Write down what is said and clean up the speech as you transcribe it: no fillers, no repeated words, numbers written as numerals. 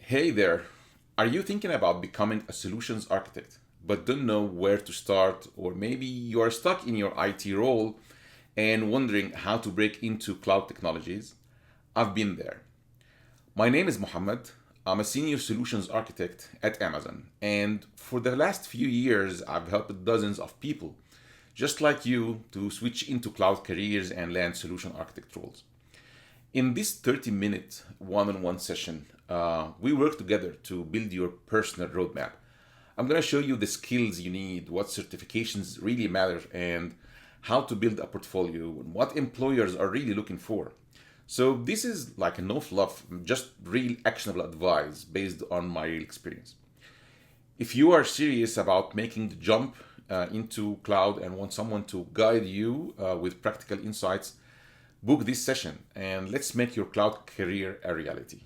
Hey there. Are you thinking about becoming a solutions architect but don't know where to start? Or maybe you are stuck in your IT role and wondering how to break into cloud technologies? I've been there. My name is Mohammed. I'm a senior solutions architect at Amazon. And for the last few years, I've helped dozens of people just like you to switch into cloud careers and land solution architect roles. In this 30-minute one on one session, we work together to build your personal roadmap. I'm going to show you the skills you need, what certifications really matter, and how to build a portfolio, and what employers are really looking for. So, this is like a no fluff, just real actionable advice based on my real experience. If you are serious about making the jump into cloud and want someone to guide you with practical insights, book this session and let's make your cloud career a reality.